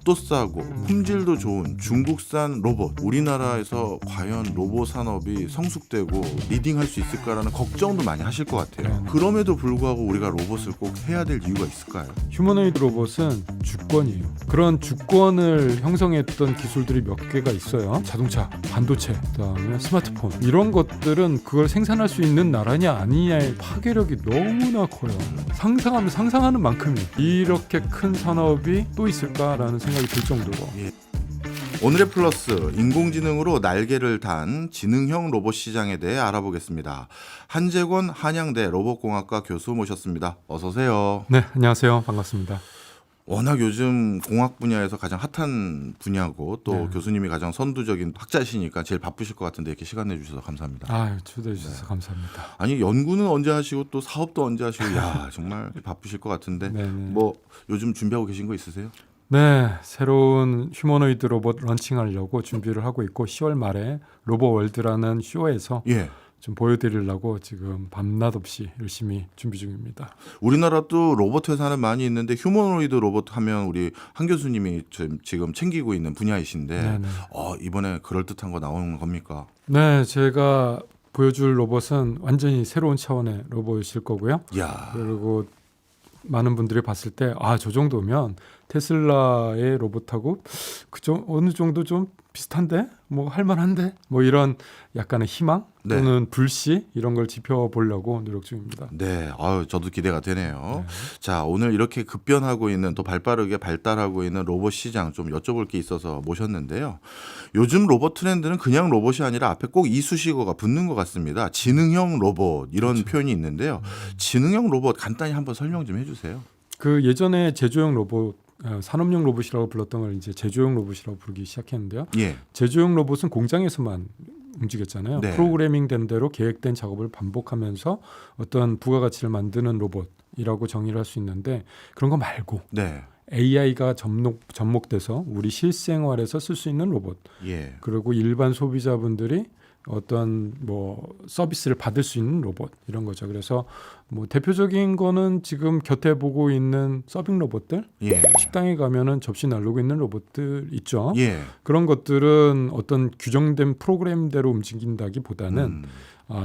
값도 싸고 품질도 좋은 중국산 로봇, 우리나라에서 과연 로봇 산업이 성숙되고 리딩할 수 있을까라는 걱정도 많이 하실 것 같아요. 그럼에도 불구하고 우리가 로봇을 꼭 해야 될 이유가 있을까요? 휴머노이드 로봇은 주권이에요. 그런 주권을 형성했던 기술들이 몇 개가 있어요. 자동차, 반도체, 그다음에 스마트폰 이런 것들은 그걸 생산할 수 있는 나라냐 아니냐의 파괴력이 너무나 커요. 상상하면 상상하는 만큼이 이렇게 큰 산업이 또 있을까라는 생각이 들 정도고. 오늘의 플러스, 인공지능으로 날개를 단 지능형 로봇 시장에 대해 알아보겠습니다. 한재권 한양대 로봇공학과 교수 모셨습니다. 어서 오세요. 네, 안녕하세요. 반갑습니다. 워낙 요즘 공학 분야에서 가장 핫한 분야고 또 네. 교수님이 가장 선두적인 학자시니까 제일 바쁘실 것 같은데 이렇게 시간 내주셔서 감사합니다. 아유, 초대해 주셔서 감사합니다. 아니 연구는 언제 하시고 또 사업도 언제 하시고 야 정말 바쁘실 것 같은데 네네. 뭐 요즘 준비하고 계신 거 있으세요? 네, 새로운 휴머노이드 로봇 런칭하려고 준비를 하고 있고 10월 말에 로봇월드라는 쇼에서 예. 좀 보여드리려고 지금 밤낮 없이 열심히 준비 중입니다. 우리나라도 로봇 회사는 많이 있는데 휴머노이드 로봇 하면 우리 한 교수님이 지금 챙기고 있는 분야이신데 네네. 이번에 그럴듯한 거 나오는 겁니까? 네, 제가 보여줄 로봇은 완전히 새로운 차원의 로봇일 거고요. 야, 그리고 많은 분들이 봤을 때 저 정도면 테슬라의 로봇하고 어느 정도 좀 비슷한데 뭐 할만한데 뭐 이런 약간의 희망 네. 또는 불씨 이런 걸 지펴보려고 노력 중입니다. 네, 저도 기대가 되네요. 네. 자, 오늘 이렇게 급변하고 있는 또 발빠르게 발달하고 있는 로봇 시장 좀 여쭤볼 게 있어서 모셨는데요. 요즘 로봇 트렌드는 그냥 로봇이 아니라 앞에 꼭 이수식어가 붙는 것 같습니다. 지능형 로봇 이런 그렇죠. 표현이 있는데요. 지능형 로봇 간단히 한번 설명 좀 해주세요. 그 예전에 제조용 로봇 산업용 로봇이라고 불렀던 걸 이제 제조용 로봇이라고 부르기 시작했는데요. 예, 제조용 로봇은 공장에서만 움직였잖아요. 네. 프로그래밍 된 대로 계획된 작업을 반복하면서 어떤 부가가치를 만드는 로봇이라고 정의를 할 수 있는데 그런 거 말고 네, AI가 접목돼서 우리 실생활에서 쓸 수 있는 로봇 예, 그리고 일반 소비자분들이 어떤 뭐 서비스를 받을 수 있는 로봇 이런 거죠. 그래서 뭐 대표적인 거는 지금 곁에 보고 있는 서빙 로봇들 예, 식당에 가면은 접시 나르고 있는 로봇들 있죠. 예. 그런 것들은 어떤 규정된 프로그램대로 움직인다기보다는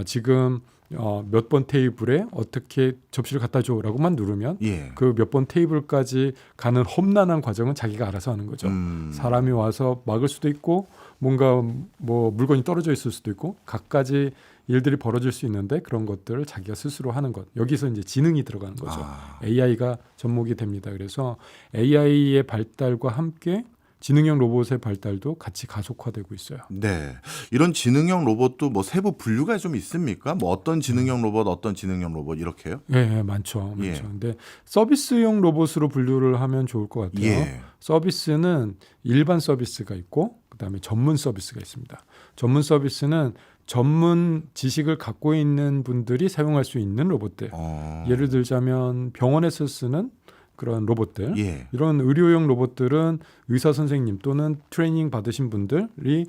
지금 몇 번 테이블에 어떻게 접시를 갖다 줘라고만 누르면 예. 그 몇 번 테이블까지 가는 험난한 과정은 자기가 알아서 하는 거죠. 사람이 와서 막을 수도 있고 뭔가 뭐 물건이 떨어져 있을 수도 있고 갖가지 일들이 벌어질 수 있는데 그런 것들을 자기가 스스로 하는 것. 여기서 이제 지능이 들어가는 거죠. AI가 접목이 됩니다. 그래서 AI의 발달과 함께 지능형 로봇의 발달도 같이 가속화되고 있어요. 네. 이런 지능형 로봇도 뭐 세부 분류가 좀 있습니까? 뭐 어떤 지능형 로봇, 어떤 지능형 로봇 이렇게요? 예, 많죠. 예. 근데 서비스용 로봇으로 분류를 하면 좋을 것 같아요. 예. 서비스는 일반 서비스가 있고 그다음에 전문 서비스가 있습니다. 전문 서비스는 전문 지식을 갖고 있는 분들이 사용할 수 있는 로봇들. 예를 들자면 병원에서 쓰는 그런 로봇들, 예. 이런 의료용 로봇들은 의사 선생님 또는 트레이닝 받으신 분들이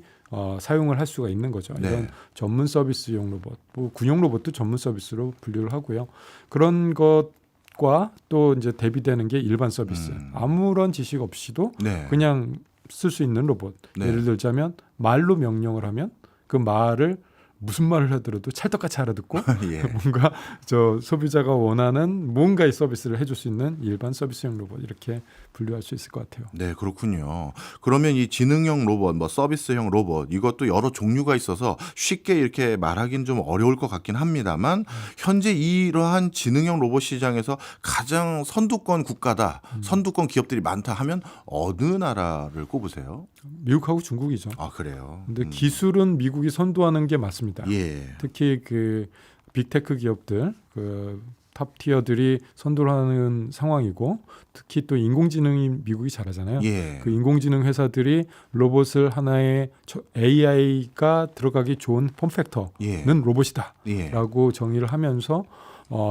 사용을 할 수가 있는 거죠. 네. 이런 전문 서비스용 로봇, 뭐 군용 로봇도 전문 서비스로 분류를 하고요. 그런 것과 또 이제 대비되는 게 일반 서비스. 아무런 지식 없이도 네. 그냥 쓸 수 있는 로봇. 네. 예를 들자면 말로 명령을 하면 그 말을 무슨 말을 하더라도 찰떡같이 알아듣고 예. 뭔가 저 소비자가 원하는 뭔가의 서비스를 해줄 수 있는 일반 서비스형 로봇 이렇게 분류할 수 있을 것 같아요. 네, 그렇군요. 그러면 이 지능형 로봇, 뭐 서비스형 로봇 이것도 여러 종류가 있어서 쉽게 이렇게 말하기는 좀 어려울 것 같긴 합니다만 현재 이러한 지능형 로봇 시장에서 가장 선두권 국가다, 선두권 기업들이 많다 하면 어느 나라를 꼽으세요? 미국하고 중국이죠. 아, 그래요. 근데 기술은 미국이 선도하는 게 맞습니다. 예. 특히 그 빅테크 기업들, 그 탑티어들이 선도를 하는 상황이고 특히 또 인공지능이 미국이 잘하잖아요. 예. 그 인공지능 회사들이 로봇을 하나의 AI가 들어가기 좋은 폼팩터는 예. 로봇이다라고 예. 정의를 하면서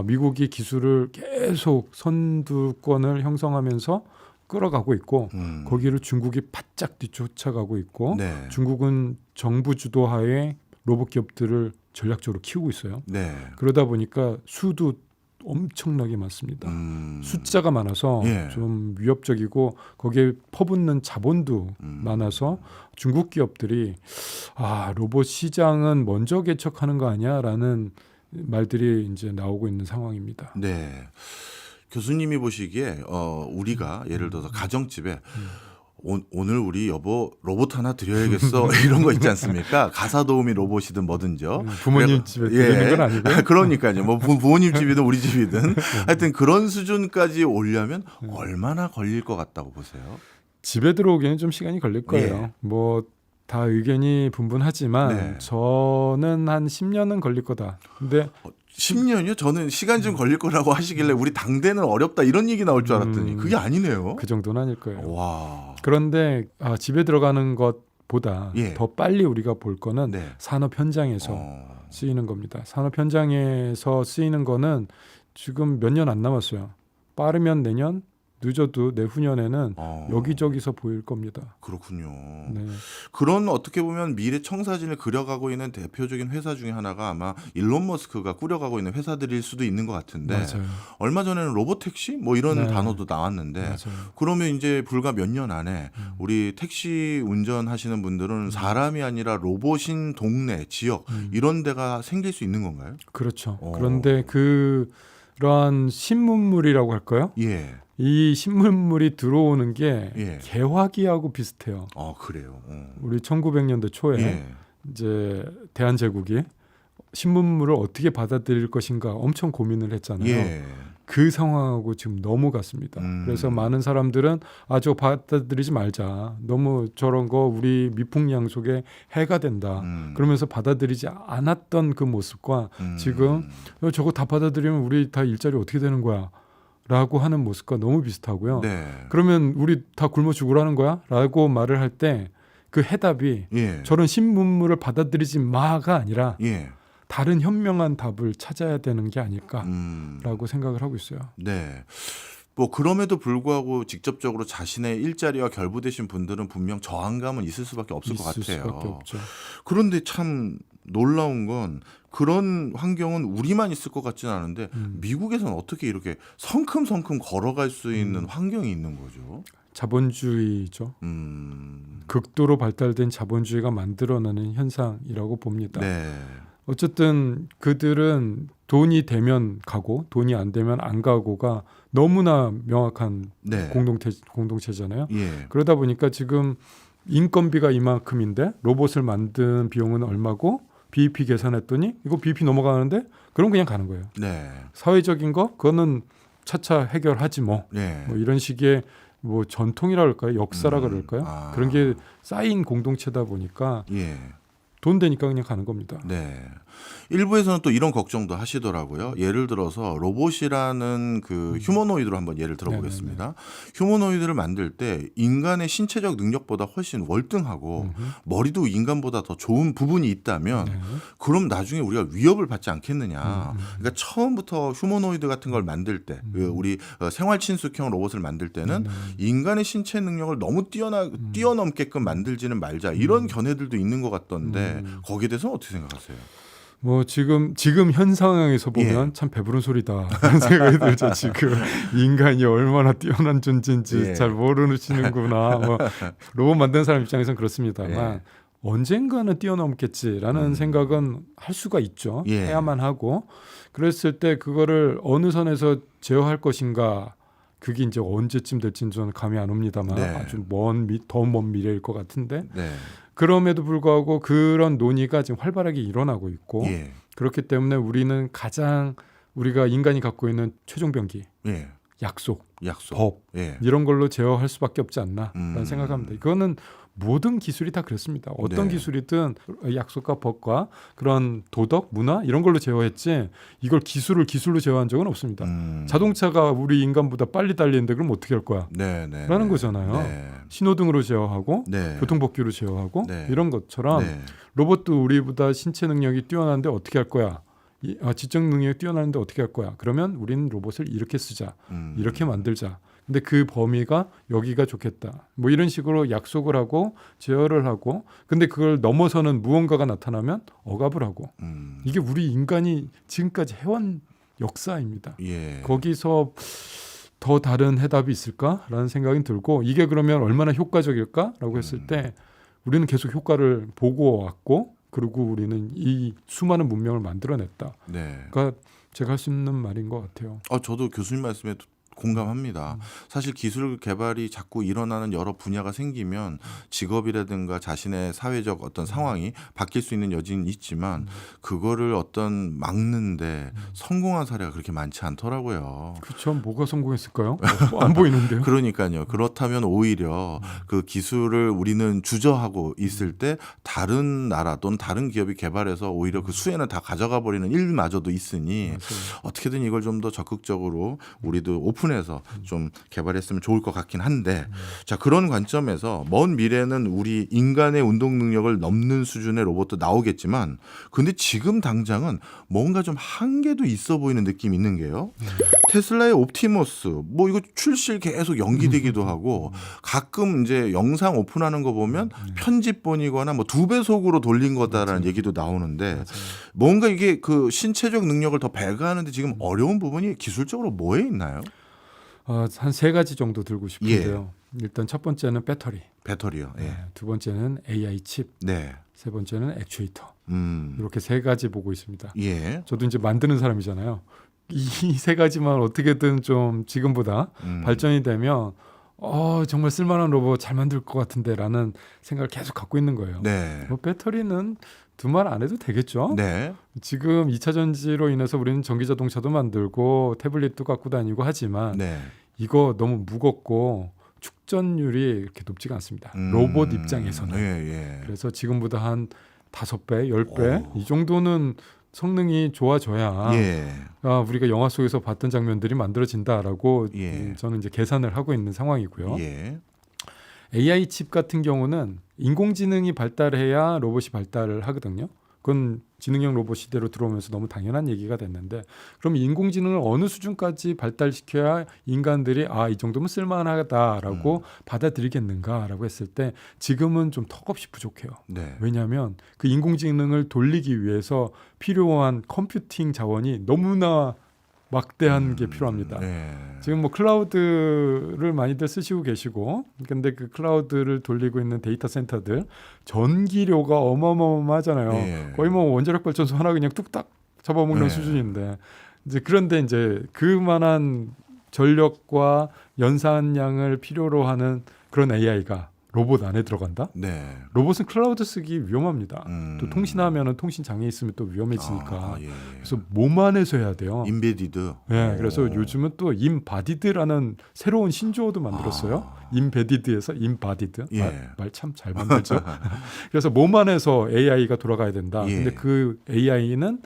미국이 기술을 계속 선두권을 형성하면서 끌어가고 있고 거기를 중국이 바짝 뒤쫓아가고 있고 네. 중국은 정부 주도하에 로봇 기업들을 전략적으로 키우고 있어요. 네. 그러다 보니까 수도 엄청나게 많습니다. 음. 숫자가 많아서 예. 좀 위협적이고 거기에 퍼붓는 자본도 많아서 중국 기업들이 로봇 시장은 먼저 개척하는 거 아니야라는 말들이 이제 나오고 있는 상황입니다. 네. 교수님이 보시기에 우리가 예를 들어서 가정집에 오늘 우리 여보 로봇 하나 드려야겠어 이런 거 있지 않습니까? 가사 도우미 로봇이든 뭐든죠. 부모님 집에 드리는 건 아니고요. 그러니까요. 뭐 부모님 집이든 우리 집이든 하여튼 그런 수준까지 오려면 얼마나 걸릴 것 같다고 보세요? 집에 들어오기에는 좀 시간이 걸릴 거예요. 예. 뭐 다 의견이 분분하지만 네. 저는 한 10년은 걸릴 거다. 근데 10년이요? 저는 시간 좀 걸릴 거라고 하시길래 우리 당대는 어렵다 이런 얘기 나올 줄 알았더니 그게 아니네요. 그 정도는 아닐 거예요. 와. 그런데 집에 들어가는 것보다 예. 더 빨리 우리가 볼 거는 네. 산업 현장에서 쓰이는 겁니다. 산업 현장에서 쓰이는 거는 지금 몇 년 안 남았어요. 빠르면 내년, 늦어도 내후년에는 여기저기서 보일 겁니다. 그렇군요. 네. 그런 어떻게 보면 미래 청사진을 그려가고 있는 대표적인 회사 중에 하나가 아마 일론 머스크가 꾸려가고 있는 회사들일 수도 있는 것 같은데 맞아요. 얼마 전에는 로봇택시 뭐 이런 네. 단어도 나왔는데 맞아요. 그러면 이제 불과 몇 년 안에 우리 택시 운전하시는 분들은 사람이 아니라 로봇인 동네, 지역 이런 데가 생길 수 있는 건가요? 그렇죠. 그런데 그러한 신문물이라고 할까요? 예. 이 신문물이 들어오는 게 예. 개화기하고 비슷해요. 그래요. 우리 1900년대 초에 예. 이제 대한제국이 신문물을 어떻게 받아들일 것인가 엄청 고민을 했잖아요. 예. 그 상황하고 지금 넘어갔습니다. 그래서 많은 사람들은 저거 받아들이지 말자. 너무 저런 거 우리 미풍양속에 해가 된다. 그러면서 받아들이지 않았던 그 모습과 지금 저거 다 받아들이면 우리 다 일자리 어떻게 되는 거야? 라고 하는 모습과 너무 비슷하고요. 네. 그러면 우리 다 굶어 죽으라는 거야? 라고 말을 할 때 그 해답이 예. 저런 신문물을 받아들이지 마가 아니라 예. 다른 현명한 답을 찾아야 되는 게 아닐까라고 생각을 하고 있어요. 네. 뭐 그럼에도 불구하고 직접적으로 자신의 일자리와 결부되신 분들은 분명 저항감은 있을 수밖에 없을 것 있을 같아요. 수밖에 없죠. 그런데 참 놀라운 건 그런 환경은 우리만 있을 것 같지는 않은데 미국에서는 어떻게 이렇게 성큼성큼 걸어갈 수 있는 환경이 있는 거죠? 자본주의죠. 극도로 발달된 자본주의가 만들어내는 현상이라고 봅니다. 네. 어쨌든 그들은 돈이 되면 가고 돈이 안 되면 안 가고가 너무나 명확한 네. 공동체잖아요. 예. 그러다 보니까 지금 인건비가 이만큼인데 로봇을 만든 비용은 얼마고 BEP 계산했더니 이거 BEP 넘어가는데 그럼 그냥 가는 거예요. 네. 사회적인 거 그거는 차차 해결하지 뭐. 네. 뭐 이런 식의 뭐 전통이라 그럴까요? 역사라 그럴까요? 그런 게 쌓인 공동체다 보니까 예. 돈 되니까 그냥 가는 겁니다. 네. 일부에서는 또 이런 걱정도 하시더라고요. 예를 들어서 로봇이라는 그 휴머노이드로 한번 예를 들어보겠습니다. 휴머노이드를 만들 때 인간의 신체적 능력보다 훨씬 월등하고 머리도 인간보다 더 좋은 부분이 있다면 그럼 나중에 우리가 위협을 받지 않겠느냐. 그러니까 처음부터 휴머노이드 같은 걸 만들 때 우리 생활 친숙형 로봇을 만들 때는 인간의 신체 능력을 너무 뛰어넘게끔 만들지는 말자. 이런 견해들도 있는 것 같던데 거기에 대해서는 어떻게 생각하세요? 뭐 지금 현 상황에서 보면 예. 참 배부른 소리다 그런 생각이 들죠. 지금 인간이 얼마나 뛰어난 존재인지 예. 잘 모르시는구나. 뭐 로봇 만든 사람 입장에서는 그렇습니다만 예. 언젠가는 뛰어넘겠지라는 생각은 할 수가 있죠. 예. 해야만 하고 그랬을 때 그거를 어느 선에서 제어할 것인가 그게 이제 언제쯤 될지는 저는 감이 안 옵니다만 네. 아주 더 먼 미래일 것 같은데 네. 그럼에도 불구하고 그런 논의가 지금 활발하게 일어나고 있고 예. 그렇기 때문에 우리는 가장 우리가 인간이 갖고 있는 최종 병기, 예. 약속, 약속. 법 예. 이런 걸로 제어할 수밖에 없지 않나라는 생각합니다. 이거는 모든 기술이 다 그렇습니다. 어떤 네. 기술이든 약속과 법과 그런 도덕, 문화 이런 걸로 제어했지 이걸 기술로 제어한 적은 없습니다. 자동차가 우리 인간보다 빨리 달리는데 그럼 어떻게 할 거야? 네, 네. 라는 네. 거잖아요. 네. 신호등으로 제어하고 네. 교통법규로 제어하고 네. 이런 것처럼 네. 로봇도 우리보다 신체 능력이 뛰어난데 어떻게 할 거야? 지적 능력이 뛰어나는데 어떻게 할 거야? 그러면 우리는 로봇을 이렇게 쓰자. 이렇게 만들자. 근데 그 범위가 여기가 좋겠다. 뭐 이런 식으로 약속을 하고 제어를 하고 근데 그걸 넘어서는 무언가가 나타나면 억압을 하고 이게 우리 인간이 지금까지 해온 역사입니다. 예. 거기서 더 다른 해답이 있을까라는 생각이 들고 이게 그러면 얼마나 효과적일까라고 했을 때 우리는 계속 효과를 보고 왔고 그리고 우리는 이 수많은 문명을 만들어냈다. 네. 그러니까 제가 할 수 있는 말인 것 같아요. 저도 교수님 말씀에 공감합니다. 사실 기술 개발이 자꾸 일어나는 여러 분야가 생기면 직업이라든가 자신의 사회적 어떤 상황이 바뀔 수 있는 여지는 있지만 그거를 어떤 막는데 성공한 사례가 그렇게 많지 않더라고요. 그렇죠. 뭐가 성공했을까요? 안 보이는데요. 그러니까요. 그렇다면 오히려 그 기술을 우리는 주저하고 있을 때 다른 나라 또는 다른 기업이 개발해서 오히려 그 수혜는 다 가져가 버리는 일마저도 있으니 맞아요. 어떻게든 이걸 좀 더 적극적으로 우리도 오픈해서 좀 개발했으면 좋을 것 같긴 한데 자 그런 관점에서 먼 미래는 우리 인간의 운동 능력을 넘는 수준의 로봇도 나오겠지만 근데 지금 당장은 뭔가 좀 한계도 있어 보이는 느낌이 있는 게요. 테슬라의 옵티머스 뭐 이거 출시 계속 연기되기도 하고 가끔 이제 영상 오픈하는 거 보면 편집본이거나 뭐 2배속으로 돌린 거다라는 얘기도 나오는데 뭔가 이게 그 신체적 능력을 더 배가하는데 지금 어려운 부분이 기술적으로 뭐에 있나요? 한 3가지 정도 들고 싶은데요. 일단 첫 번째는 배터리요. 예. 두 번째는 AI 칩, 네. 세 번째는 액추에이터. 음. 이렇게 3가지 보고 있습니다. 예. 저도 이제 만드는 사람이잖아요. 이 3가지만 어떻게든 좀 지금보다 발전이 되면 정말 쓸만한 로봇 잘 만들 것 같은데라는 생각을 계속 갖고 있는 거예요. 네. 뭐 배터리는 두말 안 해도 되겠죠. 네. 지금 2차 전지로 인해서 우리는 전기 자동차도 만들고 태블릿도 갖고 다니고 하지만 네. 이거 너무 무겁고 축전율이 이렇게 높지가 않습니다. 로봇 입장에서는. 예. 그래서 지금보다 한 5배, 10배 이 정도는 성능이 좋아져야 예. 우리가 영화 속에서 봤던 장면들이 만들어진다라고 예. 저는 이제 계산을 하고 있는 상황이고요. 예. AI 칩 같은 경우는 인공지능이 발달해야 로봇이 발달을 하거든요. 그건 지능형 로봇 시대로 들어오면서 너무 당연한 얘기가 됐는데 그럼 인공지능을 어느 수준까지 발달시켜야 인간들이 이 정도면 쓸만하다라고 받아들이겠는가라고 했을 때 지금은 좀 턱없이 부족해요. 네. 왜냐하면 그 인공지능을 돌리기 위해서 필요한 컴퓨팅 자원이 너무나 막대한 게 필요합니다. 네. 지금 뭐 클라우드를 많이들 쓰시고 계시고 근데 그 클라우드를 돌리고 있는 데이터 센터들 전기료가 어마어마하잖아요. 예. 거의 뭐 원자력 발전소 하나 그냥 뚝딱 잡아먹는 네. 수준인데 이제 그런데 이제 그만한 전력과 연산량을 필요로 하는 그런 AI가 로봇 안에 들어간다? 네. 로봇은 클라우드 쓰기 위험합니다. 또 음. 통신하면은 통신 장애 있으면 또 위험해지니까. 예. 그래서 몸 안에서 해야 돼요. 인베디드. 네, 그래서 요즘은 또 인바디드라는 새로운 신조어도 만들었어요. 인베디드에서 인바디드. 예. 말 참 잘 만들죠. 그래서 몸 안에서 AI가 돌아가야 된다. 예. 근데 그 AI는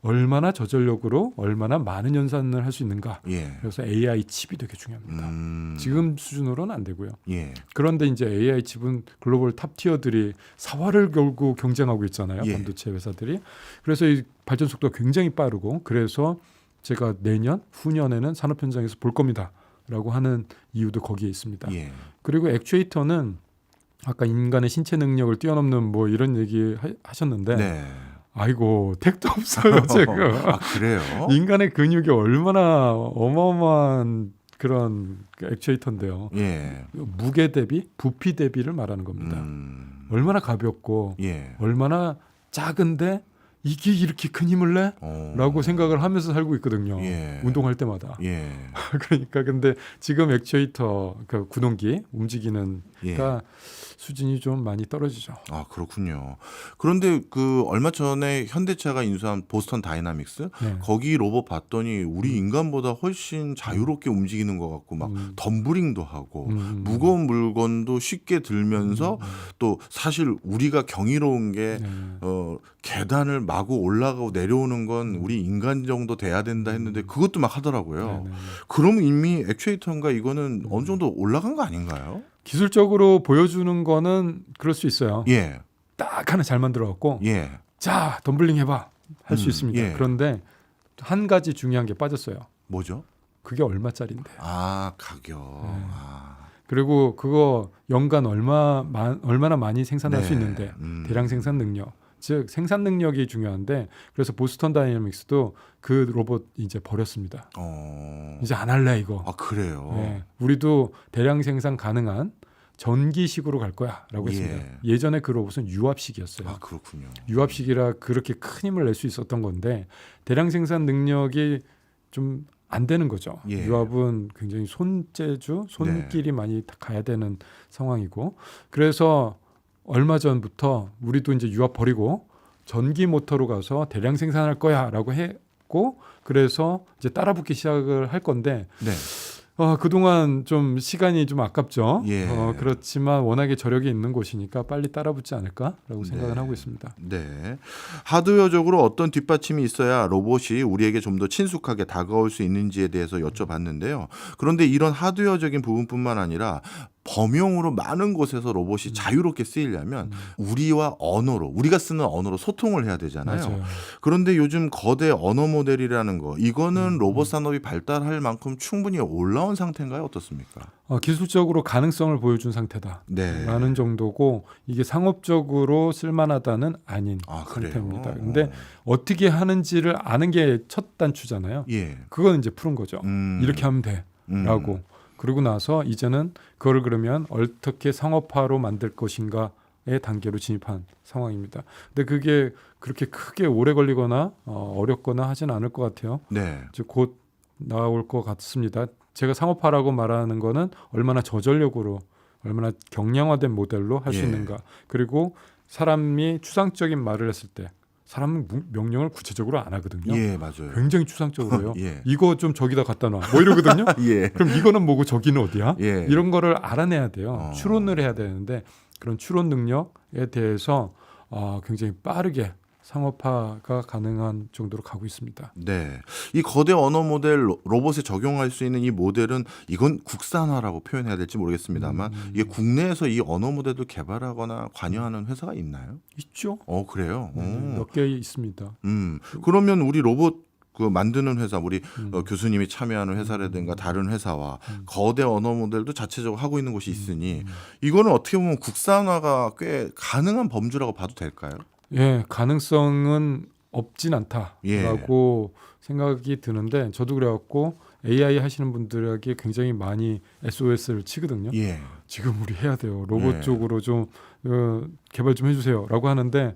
얼마나 저전력으로 얼마나 많은 연산을 할 수 있는가. 예. 그래서 AI 칩이 되게 중요합니다. 지금 수준으로는 안 되고요. 예. 그런데 이제 AI 칩은 글로벌 탑 티어들이 사활을 걸고 경쟁하고 있잖아요. 예. 반도체 회사들이. 그래서 이 발전 속도가 굉장히 빠르고 그래서 제가 내년, 후년에는 산업 현장에서 볼 겁니다라고 하는 이유도 거기에 있습니다. 예. 그리고 액추에이터는 아까 인간의 신체 능력을 뛰어넘는 뭐 이런 얘기 하셨는데 네. 아이고 택도 없어요 지금. 그래요? 인간의 근육이 얼마나 어마어마한 그런 액추에이터인데요. 예. 무게 대비, 부피 대비를 말하는 겁니다. 얼마나 가볍고 예. 얼마나 작은데 이게 이렇게 큰 힘을 내? 라고 생각을 하면서 살고 있거든요. 예. 운동할 때마다. 예. 그러니까 근데 지금 액추에이터 그 구동기 움직이는 예. 수준이 좀 많이 떨어지죠. 그렇군요. 그런데 그 얼마 전에 현대차가 인수한 보스턴 다이나믹스 네. 거기 로봇 봤더니 우리 인간보다 훨씬 자유롭게 움직이는 것 같고 막 덤블링도 하고 무거운 물건도 쉽게 들면서 또 사실 우리가 경이로운 게 네. 계단을 마구 올라가고 내려오는 건 우리 인간 정도 돼야 된다 했는데 그것도 막 하더라고요. 네, 네. 그러면 이미 액추에이터인가 이거는 어느 정도 올라간 거 아닌가요? 기술적으로 보여주는 거는 그럴 수 있어요. 예. 딱 하나 잘 만들어갖고 예. 자 덤블링 해봐 할 수 있습니다. 예. 그런데 한 가지 중요한 게 빠졌어요. 뭐죠? 그게 얼마짜리인데. 가격. 그리고 그거 연간 얼마나 많이 생산할 수 네. 있는데 대량 생산 능력 즉 생산 능력이 중요한데 그래서 보스턴 다이내믹스도 그 로봇 이제 버렸습니다. 이제 안 할래 이거. 아 그래요. 네, 우리도 대량 생산 가능한 전기식으로 갈 거야라고 했습니다. 예전에 그 로봇은 유압식이었어요. 아 그렇군요. 유압식이라 그렇게 큰 힘을 낼 수 있었던 건데 대량 생산 능력이 좀 안 되는 거죠. 유압은 굉장히 손길이 많이 가야 되는 상황이고 그래서 얼마 전부터 우리도 이제 유압 버리고 전기 모터로 가서 대량 생산할 거야라고 했고 그래서 이제 따라붙기 시작을 할 건데 그동안 좀 시간이 좀 아깝죠. 그렇지만 워낙에 저력이 있는 곳이니까 빨리 따라붙지 않을까라고 생각을 하고 있습니다. 네. 하드웨어적으로 어떤 뒷받침이 있어야 로봇이 우리에게 좀 더 친숙하게 다가올 수 있는지에 대해서 여쭤봤는데요. 그런데 이런 하드웨어적인 부분뿐만 아니라 범용으로 많은 곳에서 로봇이 자유롭게 쓰이려면 우리와 언어로 우리가 쓰는 언어로 소통을 해야 되잖아요. 맞아요. 그런데 요즘 거대 언어 모델이라는 거 이거는 로봇 산업이 발달할 만큼 충분히 올라온 상태인가요? 어떻습니까? 기술적으로 가능성을 보여준 상태다라는 정도고 이게 상업적으로 쓸만하다는 아닌 상태입니다. 그런데 어떻게 하는지를 아는 게 첫 단추잖아요. 그건 이제 푸는 거죠. 이렇게 하면 돼라고. 그러고 나서 이제는 그걸 그러면 어떻게 상업화로 만들 것인가의 단계로 진입한 상황입니다. 근데 그게 그렇게 크게 오래 걸리거나 어렵거나 하진 않을 것 같아요. 이제 곧 나올 것 같습니다. 제가 상업화라고 말하는 거는 얼마나 저전력으로 얼마나 경량화된 모델로 할 수 있는가. 그리고 사람이 추상적인 말을 했을 때 사람은 명령을 구체적으로 안 하거든요. 맞아요. 굉장히 추상적으로요. 이거 좀 저기다 갖다 놔. 뭐 이러거든요. 그럼 이거는 뭐고 저기는 어디야? 이런 거를 알아내야 돼요. 추론을 해야 되는데 그런 추론 능력에 대해서 굉장히 빠르게 상업화가 가능한 정도로 가고 있습니다. 이 거대 언어 모델 로봇에 적용할 수 있는 이 모델은 이건 국산화라고 표현해야 될지 모르겠습니다만 이게 국내에서 이 언어 모델도 개발하거나 관여하는 회사가 있나요? 있죠. 그래요? 몇 개 있습니다. 그러면 우리 로봇 그 만드는 회사 우리 교수님이 참여하는 회사라든가 다른 회사와 거대 언어 모델도 자체적으로 하고 있는 곳이 있으니 이거는 어떻게 보면 국산화가 꽤 가능한 범주라고 봐도 될까요? 가능성은 없진 않다라고 생각이 드는데 저도 그래갖고 AI 하시는 분들에게 굉장히 많이 SOS를 치거든요. 지금 우리 해야 돼요. 로봇 쪽으로 좀 개발 좀 해주세요라고 하는데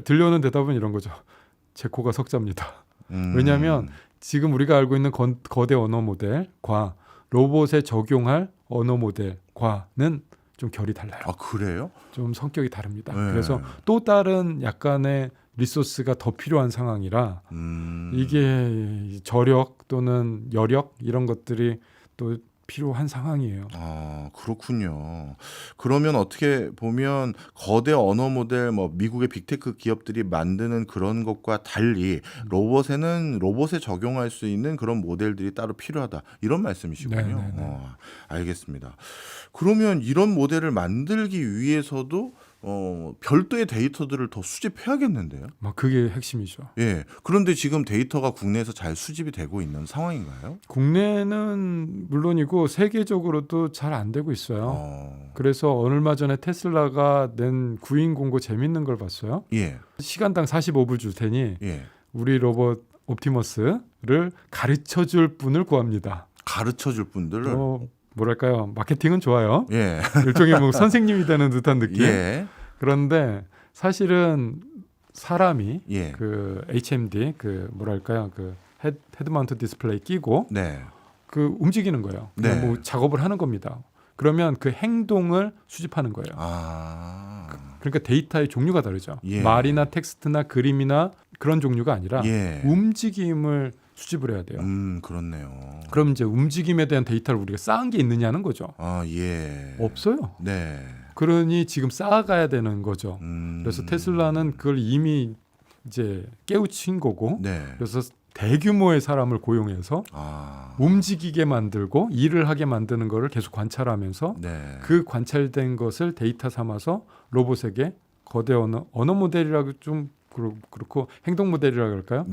들려오는 대답은 이런 거죠. 제 코가 석자입니다. 왜냐하면 지금 우리가 알고 있는 거대 언어 모델과 로봇에 적용할 언어 모델과는 좀 결이 달라요. 그래요? 좀 성격이 다릅니다. 그래서 또 다른 약간의 리소스가 더 필요한 상황이라 이게 저력 또는 여력 이런 것들이 또 필요한 상황이에요. 그렇군요. 그러면 어떻게 보면 거대 언어 모델 미국의 빅테크 기업들이 만드는 그런 것과 달리 로봇에는 로봇에 적용할 수 있는 그런 모델들이 따로 필요하다. 이런 말씀이시군요. 알겠습니다. 그러면 이런 모델을 만들기 위해서도 별도의 데이터들을 더 수집해야겠는데요. 그게 핵심이죠. 그런데 지금 데이터가 국내에서 잘 수집이 되고 있는 상황인가요? 국내는 물론이고 세계적으로도 잘 안 되고 있어요. 그래서 얼마 전에 테슬라가 낸 구인 공고 재밌는 걸 봤어요. 시간당 45불 줄 테니 우리 로봇 옵티머스를 가르쳐줄 분을 구합니다. 가르쳐줄 분들을? 뭐랄까요? 마케팅은 좋아요. 일종의 선생님이 되는 듯한 느낌. 그런데 사실은 사람이 그 HMD 그 뭐랄까요? 그 헤드 마운트 디스플레이 끼고 그 움직이는 거예요. 뭐 작업을 하는 겁니다. 그러면 그 행동을 수집하는 거예요. 그러니까 데이터의 종류가 다르죠. 말이나 텍스트나 그림이나 그런 종류가 아니라 움직임을 수집을 해야 돼요. 그렇네요. 그럼 이제 움직임에 대한 데이터를 우리가 쌓은 게 있느냐는 거죠. 없어요. 그러니 지금 쌓아가야 되는 거죠. 그래서 테슬라는 그걸 이미 이제 깨우친 거고, 그래서 대규모의 사람을 고용해서 움직이게 만들고 일을 하게 만드는 거를 계속 관찰하면서 그 관찰된 것을 데이터 삼아서 로봇에게 거대 언어 모델이라고 좀 그렇고 행동 모델이라고 할까요?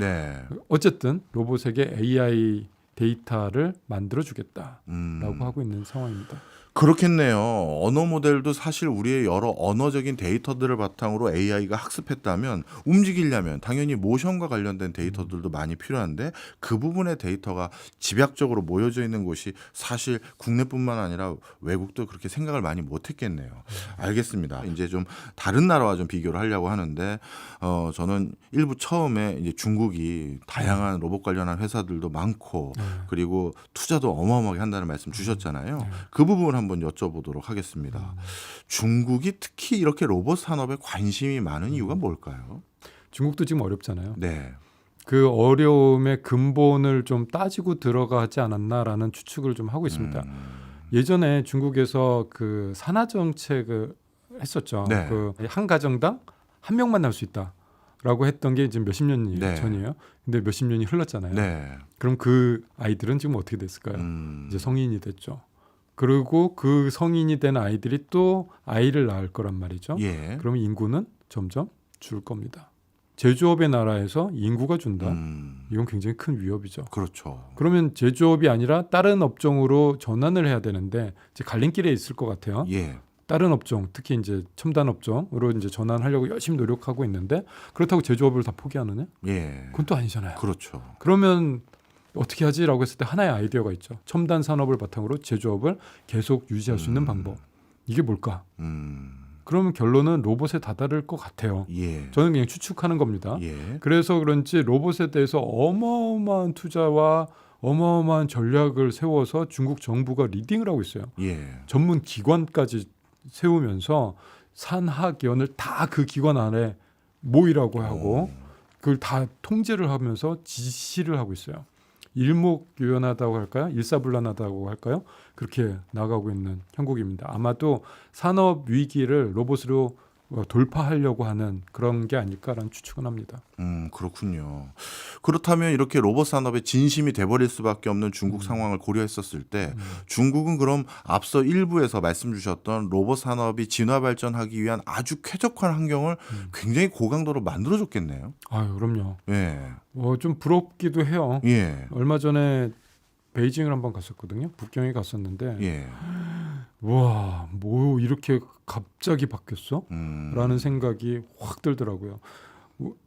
어쨌든 로봇에게 AI 데이터를 만들어주겠다라고 하고 있는 상황입니다. 그렇겠네요. 언어 모델도 사실 우리의 여러 언어적인 데이터들을 바탕으로 AI가 학습했다면 움직이려면 당연히 모션과 관련된 데이터들도 많이 필요한데 그 부분의 데이터가 집약적으로 모여져 있는 곳이 사실 국내뿐만 아니라 외국도 그렇게 생각을 많이 못했겠네요. 알겠습니다. 이제 좀 다른 나라와 좀 비교를 하려고 하는데 저는 일부 처음에 이제 중국이 다양한 로봇 관련한 회사들도 많고 그리고 투자도 어마어마하게 한다는 말씀 주셨잖아요. 그 부분 한번 여쭤보도록 하겠습니다. 중국이 특히 이렇게 로봇 산업에 관심이 많은 이유가 뭘까요? 중국도 지금 어렵잖아요. 네. 그 어려움의 근본을 좀 따지고 들어가지 않았나라는 추측을 좀 하고 있습니다. 예전에 중국에서 그 산하 정책을 했었죠. 네. 그 한 가정당 한 명만 날 수 있다라고 했던 게 지금 몇십 년 네. 전이에요. 근데 몇십 년이 흘렀잖아요. 네. 그럼 그 아이들은 지금 어떻게 됐을까요? 이제 성인이 됐죠. 그리고 그 성인이 된 아이들이 또 아이를 낳을 거란 말이죠. 예. 그러면 인구는 점점 줄 겁니다. 제조업의 나라에서 인구가 준다. 이건 굉장히 큰 위협이죠. 그렇죠. 그러면 제조업이 아니라 다른 업종으로 전환을 해야 되는데 이제 갈림길에 있을 것 같아요. 예. 다른 업종, 특히 이제 첨단 업종으로 이제 전환하려고 열심히 노력하고 있는데 그렇다고 제조업을 다 포기하느냐? 예. 그건 또 아니잖아요. 그렇죠. 그러면 어떻게 하지라고 했을 때 하나의 아이디어가 있죠. 첨단 산업을 바탕으로 제조업을 계속 유지할 수 있는 방법. 이게 뭘까? 그러면 결론은 로봇에 다다를 것 같아요. 예. 저는 그냥 추측하는 겁니다. 예. 그래서 그런지 로봇에 대해서 어마어마한 투자와 어마어마한 전략을 세워서 중국 정부가 리딩을 하고 있어요. 예. 전문 기관까지 세우면서 산학연을 다 그 기관 안에 모이라고 하고 그걸 다 통제를 하면서 지시를 하고 있어요. 일목요연하다고 할까요? 일사불란하다고 할까요? 그렇게 나가고 있는 형국입니다. 아마도 산업 위기를 로봇으로 돌파하려고 하는 그런 게 아닐까라는 추측은 합니다. 그렇군요. 그렇다면 이렇게 로봇 산업의 진심이 돼버릴 수밖에 없는 중국 상황을 고려했었을 때 중국은 그럼 앞서 일부에서 말씀 주셨던 로봇 산업이 진화 발전하기 위한 아주 쾌적한 환경을 굉장히 고강도로 만들어줬겠네요. 아유, 그럼요. 예. 좀 부럽기도 해요. 예. 얼마 전에 베이징을 한번 갔었거든요. 북경에 갔었는데 예. 와, 뭐 이렇게 갑자기 바뀌었어? 라는 생각이 확 들더라고요.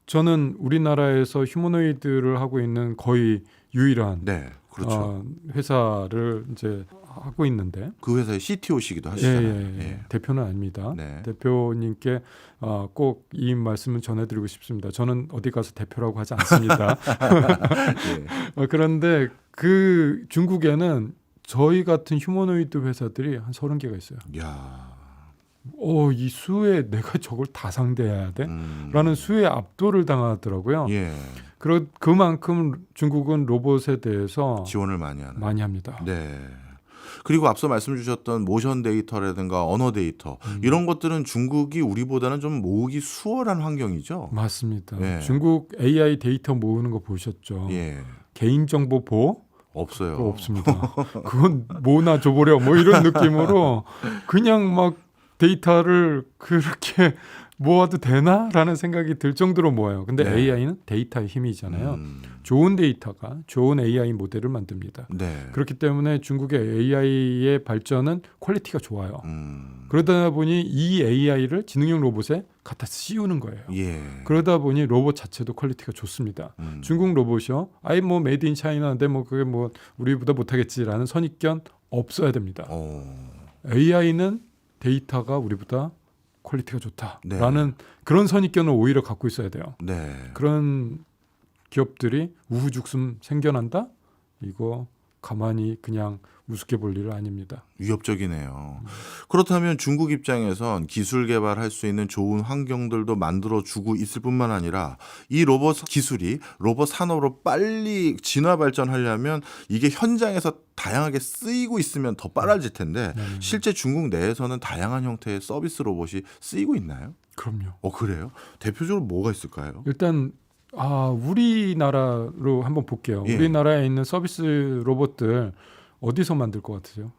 저는 우리나라에서 휴머노이드를 하고 있는 거의 유일한 네. 그렇죠. 회사를 이제 하고 있는데 그 회사의 CTO시기도 하시잖아요. 예. 대표는 아닙니다. 네. 대표님께 꼭 이 말씀을 전해드리고 싶습니다. 저는 어디 가서 대표라고 하지 않습니다. 예. 그런데 그 중국에는 저희 같은 휴머노이드 회사들이 한 30개가 있어요. 야. 이 수에 내가 저걸 다 상대해야 돼? 라는 수에 압도를 당하더라고요. 예. 그만큼 중국은 로봇에 대해서 지원을 많이 하는. 많이 합니다. 네. 그리고 앞서 말씀 주셨던 모션 데이터라든가 언어 데이터 이런 것들은 중국이 우리보다는 좀 모으기 수월한 환경이죠. 맞습니다. 예. 중국 AI 데이터 모으는 거 보셨죠? 예. 개인정보 보호? 없어요. 그거 없습니다. 그건 뭐나 줘보려 뭐 이런 느낌으로 그냥 막 데이터를 그렇게 모아도 되나라는 생각이 들 정도로 모아요. 근데 네. AI는 데이터의 힘이잖아요. 좋은 데이터가 좋은 AI 모델을 만듭니다. 네. 그렇기 때문에 중국의 AI의 발전은 퀄리티가 좋아요. 음. 그러다 보니 이 AI를 지능형 로봇에 갖다 씌우는 거예요. 예. 그러다 보니 로봇 자체도 퀄리티가 좋습니다. 중국 로봇이요. 아예 뭐 메이드 인 차이나인데 뭐 그게 뭐 우리보다 못하겠지라는 선입견 없어야 됩니다. AI는 데이터가 우리보다 퀄리티가 좋다라는 그런 선입견을 오히려 갖고 있어야 돼요. 네. 그런 기업들이 우후죽순 생겨난다? 이거 가만히 그냥 우습게 볼 일은 아닙니다. 위협적이네요. 그렇다면 중국 입장에선 기술 개발할 수 있는 좋은 환경들도 만들어주고 있을 뿐만 아니라 이 로봇 기술이 로봇 산업으로 빨리 진화 발전하려면 이게 현장에서 다양하게 쓰이고 있으면 더 빨라질 텐데 실제 중국 내에서는 다양한 형태의 서비스 로봇이 쓰이고 있나요? 그럼요. 그래요? 대표적으로 뭐가 있을까요? 일단 우리나라로 한번 볼게요. 예. 우리나라에 있는 서비스 로봇들 어디서 만들 것 같으세요?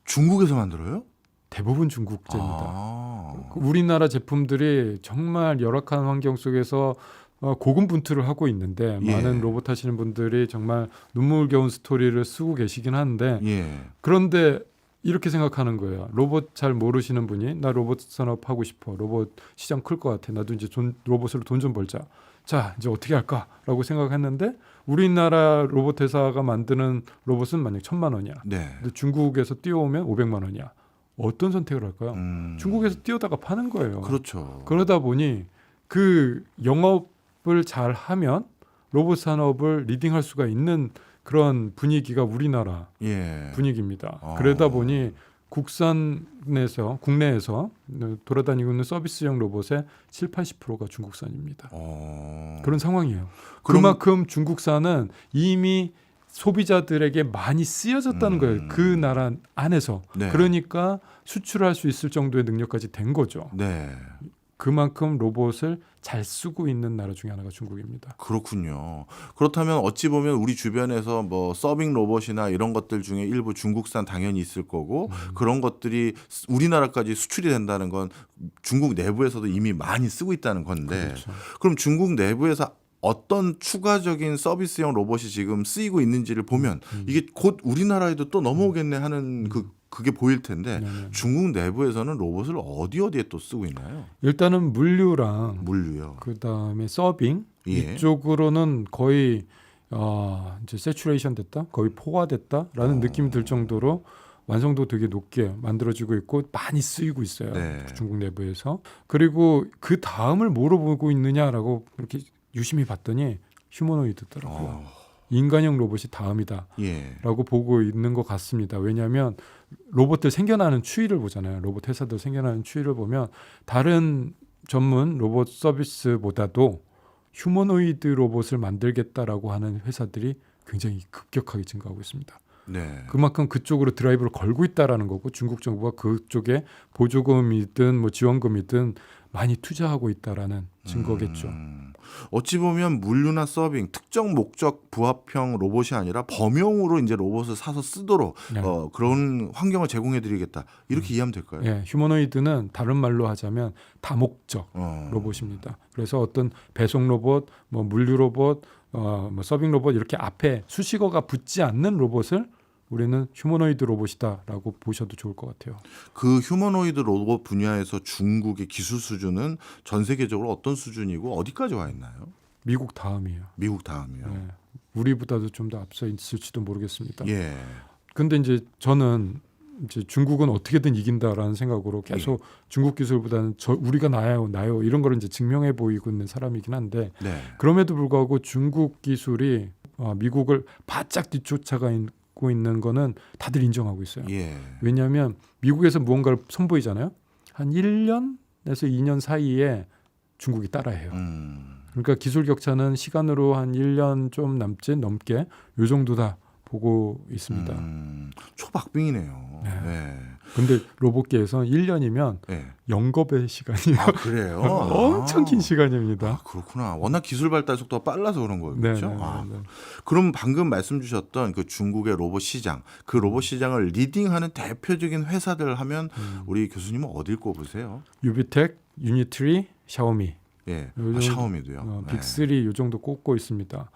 중국에서 만들어요? 대부분 중국 제입니다. 아. 우리나라 제품들이 정말 열악한 환경 속에서 고군분투를 하고 있는데 예. 많은 로봇 하시는 분들이 정말 눈물겨운 스토리를 쓰고 계시긴 하는데 예. 그런데 이렇게 생각하는 거예요. 로봇 잘 모르시는 분이 나 로봇 산업 하고 싶어. 로봇 시장 클 것 같아. 나도 이제 로봇으로 돈 좀 벌자. 자, 이제 어떻게 할까라고 생각했는데 우리나라 로봇 회사가 만드는 로봇은 만약 1,000만 원이야. 네. 근데 중국에서 뛰어오면 500만 원이야. 어떤 선택을 할까요? 중국에서 뛰어다가 파는 거예요. 그렇죠. 그러다 보니 그 영업을 잘 하면 로봇 산업을 리딩할 수가 있는 그런 분위기가 우리나라 예. 분위기입니다. 그러다 보니 국내에서 돌아다니고 있는 서비스형 로봇의 70~80%가 중국산입니다. 그런 상황이에요. 그만큼 중국산은 이미 소비자들에게 많이 쓰여졌다는 거예요. 그 나라 안에서. 네. 그러니까 수출할 수 있을 정도의 능력까지 된 거죠. 네. 그만큼 로봇을 잘 쓰고 있는 나라 중에 하나가 중국입니다. 그렇군요. 그렇다면 어찌 보면 우리 주변에서 뭐 서빙 로봇이나 이런 것들 중에 일부 중국산 당연히 있을 거고 그런 것들이 우리나라까지 수출이 된다는 건 중국 내부에서도 이미 많이 쓰고 있다는 건데 그렇죠. 그럼 중국 내부에서 어떤 추가적인 서비스형 로봇이 지금 쓰이고 있는지를 보면 이게 곧 우리나라에도 또 넘어오겠네 하는 그게 보일 텐데 중국 내부에서는 로봇을 어디에 또 쓰고 있나요? 일단은 물류랑 물류요. 그다음에 서빙 예. 이쪽으로는 거의 이제 세츄레이션 됐다, 거의 포화됐다라는 느낌이 들 정도로 완성도 되게 높게 만들어지고 있고 많이 쓰이고 있어요. 네. 중국 내부에서. 그리고 그 다음을 뭐로 보고 있느냐라고 이렇게 유심히 봤더니 휴머노이드더라고요. 인간형 로봇이 다음이다라고 예. 보고 있는 것 같습니다. 왜냐하면 로봇들 생겨나는 추이를 보잖아요. 로봇 회사들 생겨나는 추이를 보면 다른 전문 로봇 서비스보다도 휴머노이드 로봇을 만들겠다라고 하는 회사들이 굉장히 급격하게 증가하고 있습니다. 네. 그만큼 그쪽으로 드라이브를 걸고 있다라는 거고 중국 정부가 그쪽에 보조금이든 뭐 지원금이든 많이 투자하고 있다라는 증거겠죠. 어찌 보면 물류나 서빙 특정 목적 부합형 로봇이 아니라 범용으로 이제 로봇을 사서 쓰도록 네. 그런 환경을 제공해드리겠다 이렇게 이해하면 될까요? 예, 휴머노이드는 다른 말로 하자면 다목적 어. 로봇입니다. 그래서 어떤 배송 로봇, 뭐 물류 로봇, 뭐 서빙 로봇 이렇게 앞에 수식어가 붙지 않는 로봇을 우리는 휴머노이드 로봇이다라고 보셔도 좋을 것 같아요. 그 휴머노이드 로봇 분야에서 중국의 기술 수준은 전 세계적으로 어떤 수준이고 어디까지 와 있나요? 미국 다음이에요. 미국 다음이요. 예, 우리보다도 좀 더 앞서 있을지도 모르겠습니다. 예. 근데 이제 저는 이제 중국은 어떻게든 이긴다라는 생각으로 계속 중국 기술보다는 우리가 나요 이런 거를 이제 증명해 보이고 있는 사람이긴 한데 네. 그럼에도 불구하고 중국 기술이 미국을 바짝 뒤쫓아가고 있는 거는 다들 인정하고 있어요. 예. 왜냐하면 미국에서 무언가를 선보이잖아요. 한 1년에서 2년 사이에 중국이 따라해요. 그러니까 기술 격차는 시간으로 한 1년 좀 넘게 요 정도다 보고 있습니다. 초박빙이네요. 네. 네. 근데 로봇계에서는 1년이면 네. 영겁의 시간이에요. 아, 그래요? 엄청 긴 시간입니다. 아, 그렇구나. 워낙 기술 발달 속도가 빨라서 그런 거예요. 네, 그렇죠? 네, 아, 네. 그럼 방금 말씀 주셨던 그 중국의 로봇 시장, 그 로봇 시장을 리딩하는 대표적인 회사들 하면 우리 교수님은 어딜 꼽으세요? 유비텍, 유니트리, 샤오미. 예. 요즘, 샤오미도요. 네. 빅3 요 정도 꼽고 있습니다.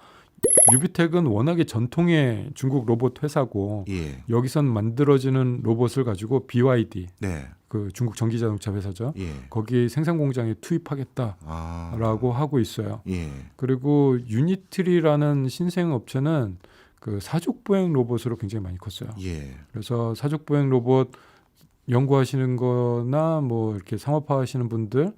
유비텍은 워낙에 전통의 중국 로봇 회사고 예. 여기선 만들어지는 로봇을 가지고 BYD, 네. 그 중국 전기자동차 회사죠. 예. 거기 생산 공장에 투입하겠다라고 하고 있어요. 예. 그리고 유니트리라는 신생 업체는 그 사족 보행 로봇으로 굉장히 많이 컸어요. 예. 그래서 사족 보행 로봇 연구하시는 거나 뭐 이렇게 상업화하시는 분들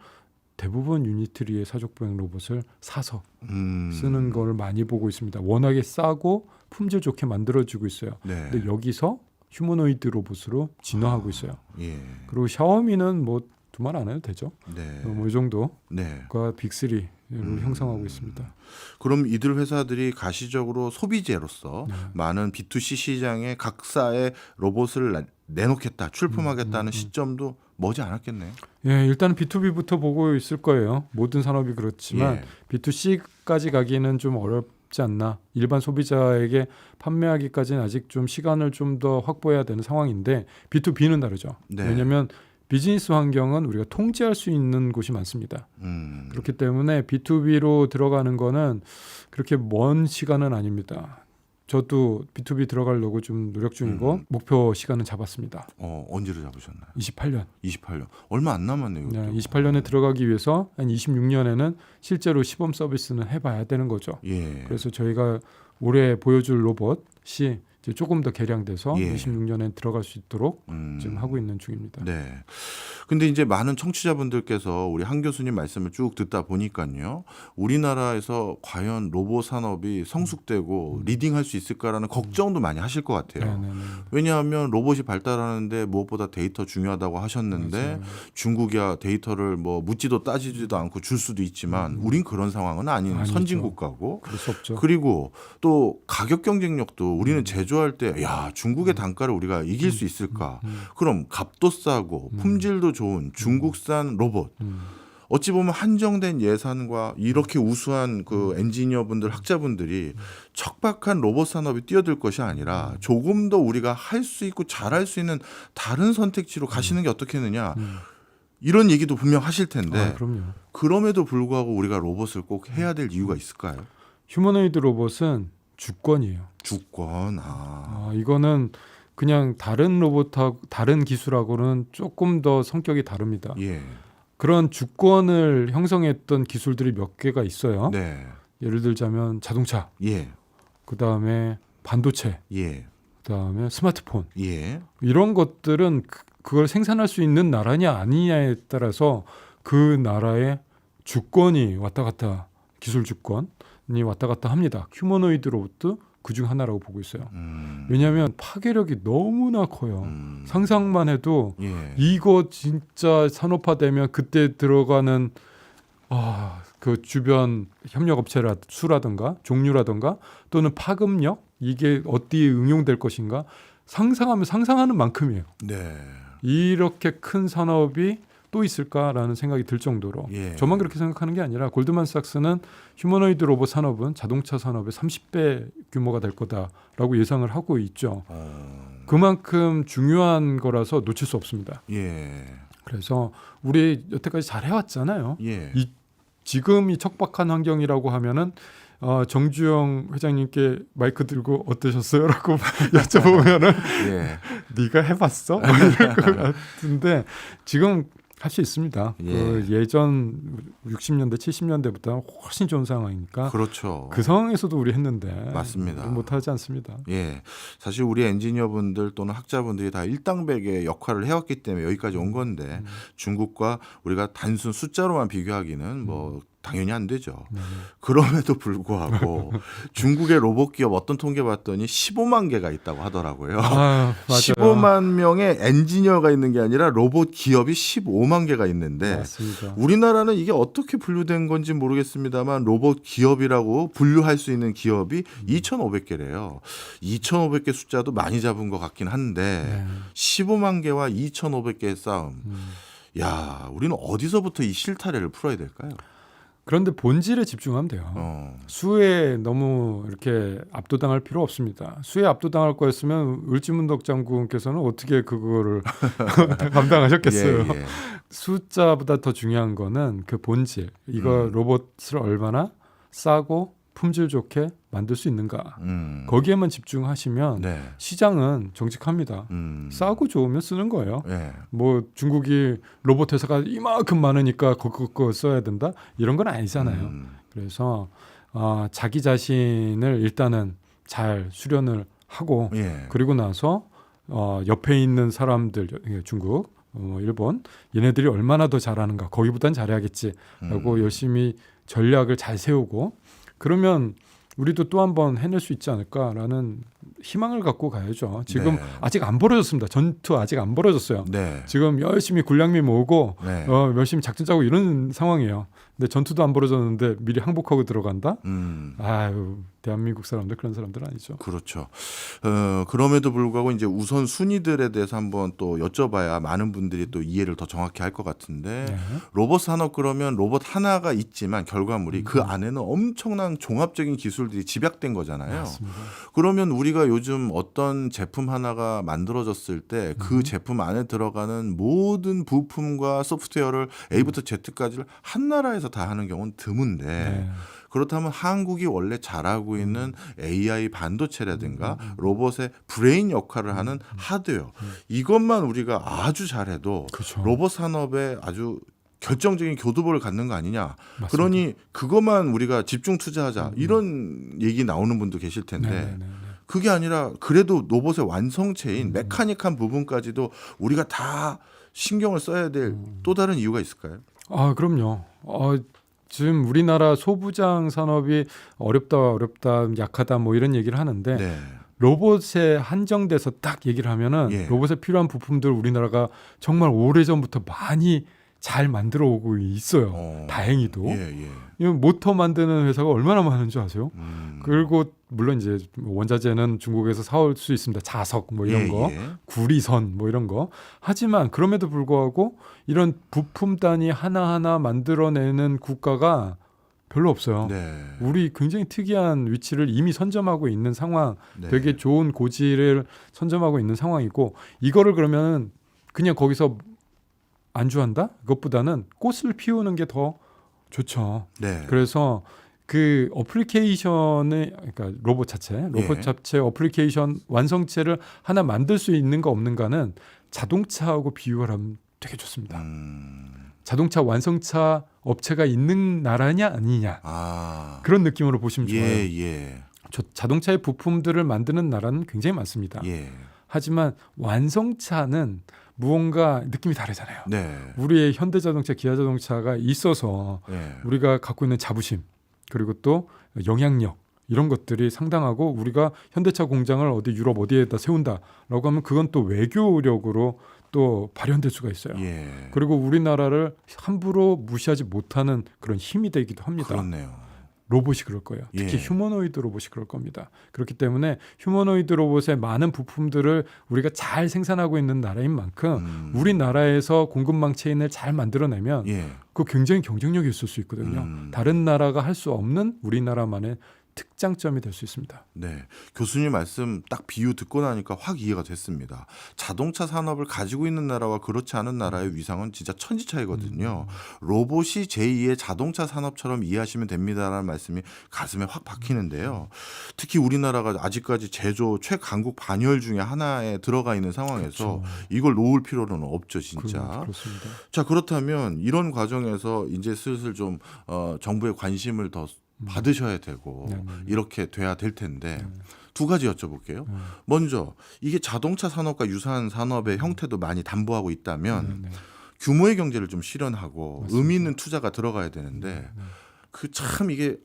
대부분 유니트리의 사족 보행 로봇을 사서 쓰는 걸 많이 보고 있습니다. 워낙에 싸고 품질 좋게 만들어지고 있어요. 네. 근데 여기서 휴머노이드 로봇으로 진화하고 있어요. 예. 그리고 샤오미는 뭐 두말 안 해도 되죠. 네. 뭐 이 정도가 네. 빅3를 형성하고 있습니다. 그럼 이들 회사들이 가시적으로 소비재로서 많은 B2C 시장에 각사의 로봇을 내놓겠다, 출품하겠다는 시점도 머지 않았겠네요. 예, 일단은 B2B부터 보고 있을 거예요. 모든 산업이 그렇지만 예. B2C까지 가기는 좀 어렵지 않나. 일반 소비자에게 판매하기까지는 아직 좀 시간을 좀 더 확보해야 되는 상황인데 B2B는 다르죠. 네. 왜냐하면 비즈니스 환경은 우리가 통제할 수 있는 곳이 많습니다. 그렇기 때문에 B2B로 들어가는 거는 그렇게 먼 시간은 아닙니다. 저도 B2B 들어가려고 좀 노력 중이고 목표 시간은 잡았습니다. 언제로 잡으셨나요? 28년. 28년. 얼마 안 남았네요. 네, 28년에 들어가기 위해서 한 26년에는 실제로 시범 서비스는 해봐야 되는 거죠. 예. 그래서 저희가 올해 보여줄 로봇이 이제 조금 더 개량돼서 예. 26년에 들어갈 수 있도록 지금 하고 있는 중입니다. 네. 근데 이제 많은 청취자분들께서 우리 한 교수님 말씀을 쭉 듣다 보니까요. 우리나라에서 과연 로봇 산업이 성숙되고 리딩할 수 있을까라는 걱정도 많이 하실 것 같아요. 네네네. 왜냐하면 로봇이 발달하는데 무엇보다 데이터 중요하다고 하셨는데 맞아요. 중국이야 데이터를 뭐 묻지도 따지지도 않고 줄 수도 있지만 우린 그런 상황은 아닌 아니죠. 선진국가고 그럴 수 없죠. 그리고 또 가격 경쟁력도 우리는 제조할 때 야 중국의 단가를 우리가 이길 수 있을까? 그럼 값도 싸고 품질도 좋은 중국산 로봇. 어찌 보면 한정된 예산과 이렇게 우수한 그 엔지니어분들, 학자분들이 척박한 로봇 산업이 뛰어들 것이 아니라 조금 더 우리가 할 수 있고 잘할 수 있는 다른 선택지로 가시는 게 어떻겠느냐. 이런 얘기도 분명 하실 텐데 그럼요. 그럼에도 불구하고 우리가 로봇을 꼭 해야 될 이유가 있을까요? 휴머노이드 로봇은 주권이에요. 주권. 이거는 그냥 다른 로봇하고 다른 기술하고는 조금 더 성격이 다릅니다. 예. 그런 주권을 형성했던 기술들이 몇 개가 있어요. 네. 예를 들자면 자동차, 예. 그다음에 반도체, 예. 그다음에 스마트폰. 예. 이런 것들은 그걸 생산할 수 있는 나라냐 아니냐에 따라서 그 나라의 주권이 왔다 갔다, 기술 주권이 왔다 갔다 합니다. 휴머노이드 로봇도 그중 하나라고 보고 있어요. 왜냐하면 파괴력이 너무나 커요. 상상만 해도 예. 이거 진짜 산업화되면 그때 들어가는 그 주변 협력업체라 수라든가 종류라든가 또는 파급력 이게 어디에 응용될 것인가 상상하면 상상하는 만큼이에요. 네. 이렇게 큰 산업이 또 있을까라는 생각이 들 정도로 예. 저만 그렇게 생각하는 게 아니라 골드만삭스는 휴머노이드 로봇 산업은 자동차 산업의 30배 규모가 될 거다라고 예상을 하고 있죠. 그만큼 중요한 거라서 놓칠 수 없습니다. 예. 그래서 우리 여태까지 잘 해왔잖아요. 예. 지금 이 척박한 환경이라고 하면은 정주영 회장님께 마이크 들고 어떠셨어요?라고 여쭤보면은 예. 네가 해봤어? 뭐 이럴 것 같은데 지금 할 수 있습니다. 예. 그 예전 60년대, 70년대보다 훨씬 좋은 상황이니까 그렇죠. 그 상황에서도 우리 했는데 맞습니다. 못하지 않습니다. 예. 사실 우리 엔지니어분들 또는 학자분들이 다 일당백의 역할을 해왔기 때문에 여기까지 온 건데 중국과 우리가 단순 숫자로만 비교하기는 뭐 당연히 안 되죠. 그럼에도 불구하고 중국의 로봇 기업 어떤 통계 봤더니 15만 개가 있다고 하더라고요. 맞아요. 15만 명의 엔지니어가 있는 게 아니라 로봇 기업이 15만 개가 있는데 맞습니다. 우리나라는 이게 어떻게 분류된 건지 모르겠습니다만 로봇 기업이라고 분류할 수 있는 기업이 2,500개래요. 2,500개 숫자도 많이 잡은 것 같긴 한데 15만 개와 2,500개의 싸움. 야, 우리는 어디서부터 이 실타래를 풀어야 될까요? 그런데 본질에 집중하면 돼요. 수에 너무 이렇게 압도당할 필요 없습니다. 수에 압도당할 거였으면 을지문덕 장군께서는 어떻게 그거를 감당하셨겠어요. 예, 예. 숫자보다 더 중요한 거는 그 본질. 이거 로봇을 얼마나 싸고 품질 좋게 만들 수 있는가. 거기에만 집중하시면 네. 시장은 정직합니다. 싸고 좋으면 쓰는 거예요. 예. 뭐 중국이 로봇 회사가 이만큼 많으니까 그거 써야 된다 이런 건 아니잖아요. 그래서 자기 자신을 일단은 잘 수련을 하고 예. 그리고 나서 옆에 있는 사람들 중국, 일본 얘네들이 얼마나 더 잘하는가 거기보단 잘해야겠지라고 열심히 전략을 잘 세우고 그러면 우리도 또 한 번 해낼 수 있지 않을까라는 희망을 갖고 가야죠. 지금 네. 아직 안 벌어졌습니다. 전투 아직 안 벌어졌어요. 네. 지금 열심히 군량미 모으고 네. 열심히 작전 짜고 이런 상황이에요. 근데 전투도 안 벌어졌는데 미리 항복하고 들어간다? 아유, 대한민국 사람들 그런 사람들 아니죠. 그렇죠. 그럼에도 불구하고 이제 우선 순위들에 대해서 한번 또 여쭤봐야 많은 분들이 또 이해를 더 정확히 할 것 같은데 네. 로봇 산업 그러면 로봇 하나가 있지만 결과물이 그 안에는 엄청난 종합적인 기술들이 집약된 거잖아요. 맞습니다. 그러면 우리가 요즘 어떤 제품 하나가 만들어졌을 때 그 제품 안에 들어가는 모든 부품과 소프트웨어를 A부터 Z까지를 한 나라에서 다 하는 경우는 드문데 네. 그렇다면 한국이 원래 잘하고 있는 AI 반도체라든가 로봇의 브레인 역할을 하는 하드웨어 이것만 우리가 아주 잘해도 그렇죠. 로봇 산업에 아주 결정적인 교두보를 갖는 거 아니냐. 맞습니다. 그러니 그것만 우리가 집중 투자하자. 이런 얘기 나오는 분도 계실 텐데 네네네. 그게 아니라 그래도 로봇의 완성체인 메카닉한 부분까지도 우리가 다 신경을 써야 될 또 다른 이유가 있을까요? 아, 그럼요. 지금 우리나라 소부장 산업이 어렵다, 약하다 뭐 이런 얘기를 하는데 네. 로봇에 한정돼서 딱 얘기를 하면은 예. 로봇에 필요한 부품들 우리나라가 정말 오래전부터 많이 잘 만들어 오고 있어요. 다행히도. 예, 예. 이 모터 만드는 회사가 얼마나 많은 줄 아세요? 그리고 물론 이제 원자재는 중국에서 사올 수 있습니다. 자석 뭐 이런 예, 거, 예. 구리선 뭐 이런 거. 하지만 그럼에도 불구하고 이런 부품 단위 하나하나 만들어내는 국가가 별로 없어요. 네. 우리 굉장히 특이한 위치를 이미 선점하고 있는 상황, 네. 되게 좋은 고지를 선점하고 있는 상황이고 이거를 그러면 그냥 거기서 안주한다? 그것보다는 꽃을 피우는 게 더 좋죠. 네. 그래서 그 어플리케이션의 그러니까 로봇 예. 자체 어플리케이션 완성체를 하나 만들 수 있는가 없는가는 자동차하고 비유를 하면 되게 좋습니다. 자동차 완성차 업체가 있는 나라냐 아니냐 아. 그런 느낌으로 보시면 좋아요. 예. 자동차의 부품들을 만드는 나라는 굉장히 많습니다. 예. 하지만 완성차는 무언가 느낌이 다르잖아요. 네. 우리의 현대자동차, 기아자동차가 있어서 네. 우리가 갖고 있는 자부심 그리고 또 영향력 이런 것들이 상당하고 우리가 현대차 공장을 어디 유럽 어디에다 세운다라고 하면 그건 또 외교력으로 또 발현될 수가 있어요. 예. 그리고 우리나라를 함부로 무시하지 못하는 그런 힘이 되기도 합니다. 그렇네요. 로봇이 그럴 거예요. 특히 예. 휴머노이드 로봇이 그럴 겁니다. 그렇기 때문에 휴머노이드 로봇의 많은 부품들을 우리가 잘 생산하고 있는 나라인 만큼 우리나라에서 공급망 체인을 잘 만들어내면 예. 그 굉장히 경쟁력이 있을 수 있거든요. 다른 나라가 할 수 없는 우리나라만의 특장점이 될 수 있습니다. 네. 교수님 말씀 딱 비유 듣고 나니까 확 이해가 됐습니다. 자동차 산업을 가지고 있는 나라와 그렇지 않은 나라의 위상은 진짜 천지 차이거든요. 로봇이 제2의 자동차 산업처럼 이해하시면 됩니다라는 말씀이 가슴에 확 박히는데요. 특히 우리나라가 아직까지 제조 최강국 반열 중에 하나에 들어가 있는 상황에서 그렇죠. 이걸 놓을 필요는 없죠, 진짜. 그렇습니다. 자, 그렇다면 이런 과정에서 이제 슬슬 좀 정부의 관심을 더 받으셔야 되고 네네. 이렇게 돼야 될 텐데 두 가지 여쭤볼게요. 먼저 이게 자동차 산업과 유사한 산업의 형태도 많이 담보하고 있다면 네네. 규모의 경제를 좀 실현하고 맞습니다. 의미 있는 투자가 들어가야 되는데 그 참 이게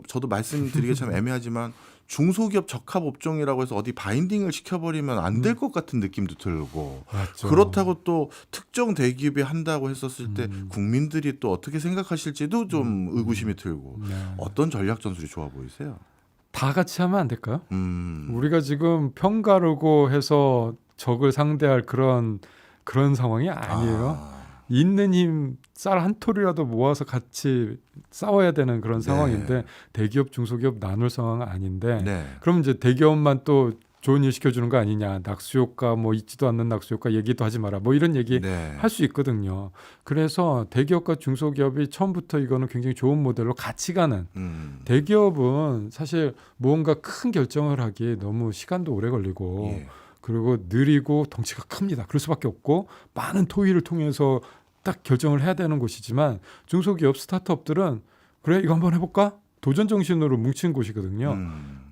저도 말씀드리기 참 애매하지만 중소기업 적합업종이라고 해서 어디 바인딩을 시켜버리면 안 될 것 같은 느낌도 들고 맞죠. 그렇다고 또 특정 대기업이 한다고 했었을 때 국민들이 또 어떻게 생각하실지도 좀 의구심이 들고 네. 어떤 전략 전술이 좋아 보이세요? 다 같이 하면 안 될까요? 음. 우리가 지금 편가르고 해서 적을 상대할 그런 상황이 아니에요. 아. 있는 힘 쌀 한 톨이라도 모아서 같이 싸워야 되는 그런 네. 상황인데 대기업 중소기업 나눌 상황은 아닌데 네. 그럼 이제 대기업만 또 좋은 일 시켜주는 거 아니냐 낙수효과 뭐 있지도 않는 낙수효과 얘기도 하지 마라 뭐 이런 얘기 네. 할 수 있거든요. 그래서 대기업과 중소기업이 처음부터 이거는 굉장히 좋은 모델로 같이 가는 대기업은 사실 무언가 큰 결정을 하기에 너무 시간도 오래 걸리고 예. 그리고 느리고 덩치가 큽니다. 그럴 수밖에 없고 많은 토의를 통해서 딱 결정을 해야 되는 곳이지만 중소기업 스타트업들은 그래 이거 한번 해볼까? 도전 정신으로 뭉친 곳이거든요.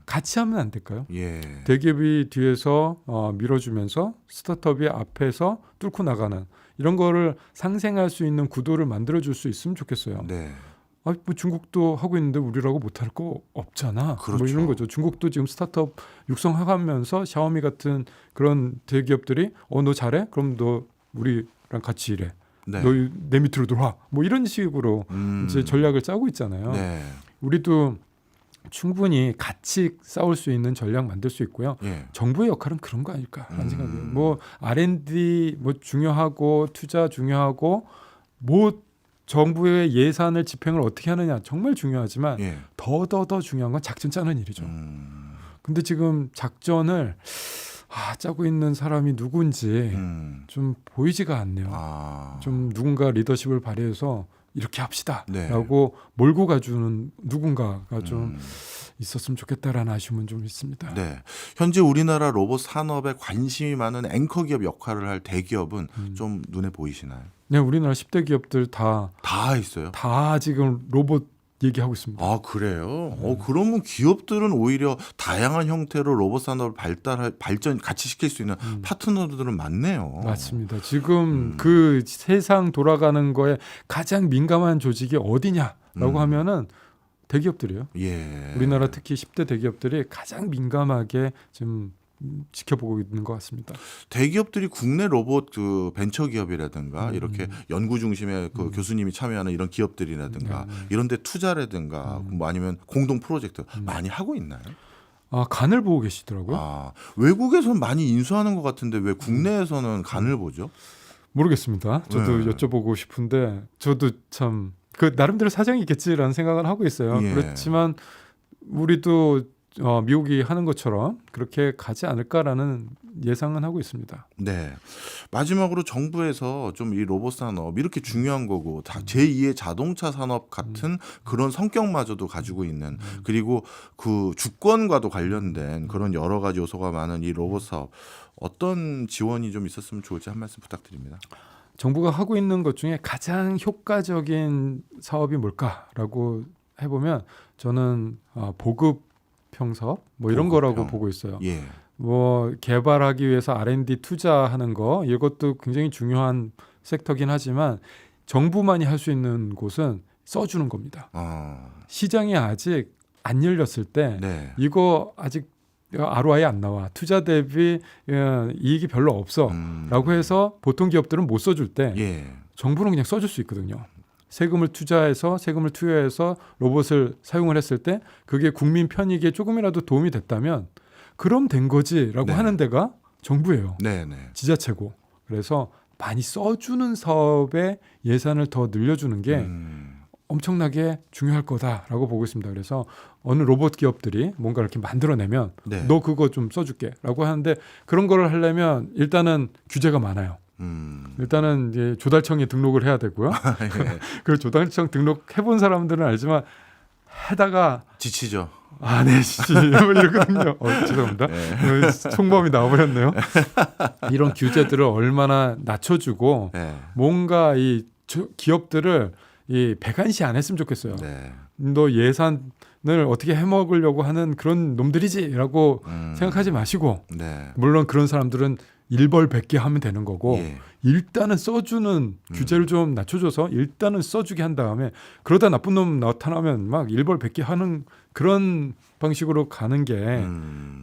같이 하면 안 될까요? 예. 대기업이 뒤에서 밀어주면서 스타트업이 앞에서 뚫고 나가는 이런 거를 상생할 수 있는 구도를 만들어줄 수 있으면 좋겠어요. 네. 뭐 중국도 하고 있는데 우리라고 못할 거 없잖아. 그렇죠. 뭐 이런 거죠. 중국도 지금 스타트업 육성하면서 샤오미 같은 그런 대기업들이 너 잘해? 그럼 너 우리랑 같이 일해. 네. 너 내 밑으로 들어와. 뭐 이런 식으로 이제 전략을 짜고 있잖아요. 네. 우리도 충분히 같이 싸울 수 있는 전략 만들 수 있고요. 예. 정부의 역할은 그런 거 아닐까 하는 생각이에요. 뭐 R&D 뭐 중요하고 투자 중요하고 뭐 정부의 예산을 집행을 어떻게 하느냐 정말 중요하지만 더 중요한 건 작전 짜는 일이죠. 근데 지금 작전을 짜고 있는 사람이 누군지 좀 보이지가 않네요. 좀 누군가 리더십을 발휘해서 이렇게 합시다라고 몰고 가주는 누군가가 좀 있었으면 좋겠다라는 아쉬움은 좀 있습니다. 네. 현재 우리나라 로봇 산업에 관심이 많은 앵커 기업 역할을 할 대기업은 좀 눈에 보이시나요? 네, 우리나라 10대 기업들 다 있어요? 다 지금 로봇 얘기하고 있습니다. 아, 그래요? 그러면 기업들은 오히려 다양한 형태로 로봇 산업을 발전 같이 시킬 수 있는 파트너들은 많네요. 맞습니다. 지금 그 세상 돌아가는 거에 가장 민감한 조직이 어디냐라고 하면은 대기업들이에요. 예. 우리나라 특히 10대 대기업들이 가장 민감하게 지금 지켜보고 있는 것 같습니다. 대기업들이 국내 로봇 그 벤처 기업이라든가 이렇게 연구 중심의 그 교수님이 참여하는 이런 기업들이라든가 이런 데 투자라든가 뭐 아니면 공동 프로젝트 많이 하고 있나요? 간을 보고 계시더라고요. 외국에서는 많이 인수하는 것 같은데 왜 국내에서는 간을 보죠? 모르겠습니다. 저도 여쭤보고 싶은데 저도 참 그 나름대로 사정이 있겠지라는 생각은 하고 있어요. 예. 그렇지만 우리도 미국이 하는 것처럼 그렇게 가지 않을까라는 예상은 하고 있습니다. 네. 마지막으로 정부에서 좀 이 로봇 산업 이렇게 중요한 거고 제2의 자동차 산업 같은 그런 성격마저도 가지고 있는 그리고 그 주권과도 관련된 그런 여러 가지 요소가 많은 이 로봇 사업 어떤 지원이 좀 있었으면 좋을지 한 말씀 부탁드립니다. 정부가 하고 있는 것 중에 가장 효과적인 사업이 뭘까라고 해보면 저는 보급 평섭 뭐 이런 거라고 보고 있어요. 예. 뭐 개발하기 위해서 R&D 투자하는 거 이것도 굉장히 중요한 섹터긴 하지만 정부만이 할 수 있는 곳은 써주는 겁니다. 시장이 아직 안 열렸을 때 이거 아직 ROI 안 나와. 투자 대비 이익이 별로 없어. 라고 해서 보통 기업들은 못 써줄 때 정부는 그냥 써줄 수 있거든요. 세금을 투여해서 로봇을 사용을 했을 때 그게 국민 편익에 조금이라도 도움이 됐다면 그럼 된 거지라고 하는 데가 정부예요. 지자체고. 그래서 많이 써주는 사업에 예산을 더 늘려주는 게 엄청나게 중요할 거다라고 보고 있습니다. 그래서 어느 로봇 기업들이 뭔가 이렇게 만들어내면 너 그거 좀 써줄게라고 하는데 그런 거를 하려면 일단은 규제가 많아요. 일단은 이제 조달청에 등록을 해야 되고요. 그 조달청 등록해본 사람들은 알지만 하다가 지치죠. 네, 이러거든요. 죄송합니다. 총범이 나와버렸네요. 이런 규제들을 얼마나 낮춰주고 뭔가 이 기업들을 이 백한시 안 했으면 좋겠어요. 너 예산을 어떻게 해먹으려고 하는 그런 놈들이지라고 생각하지 마시고 물론 그런 사람들은 일벌백계 하면 되는 거고 일단은 써주는 규제를 좀 낮춰줘서 일단은 써주게 한 다음에 그러다 나쁜 놈 나타나면 막 일벌백계 하는 그런 방식으로 가는 게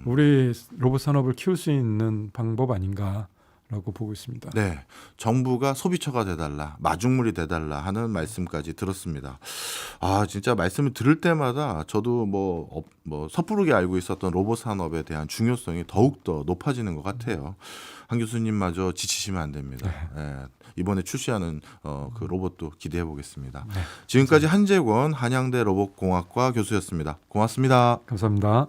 우리 로봇 산업을 키울 수 있는 방법 아닌가라고 보고 있습니다. 네, 정부가 소비처가 돼달라, 마중물이 돼달라 하는 말씀까지 들었습니다. 진짜 말씀을 들을 때마다 저도 뭐 섣부르게 알고 있었던 로봇 산업에 대한 중요성이 더욱더 높아지는 것 같아요. 한 교수님마저 지치시면 안 됩니다. 이번에 출시하는 그 로봇도 기대해 보겠습니다. 지금까지 한재권 한양대 로봇공학과 교수였습니다. 고맙습니다. 감사합니다.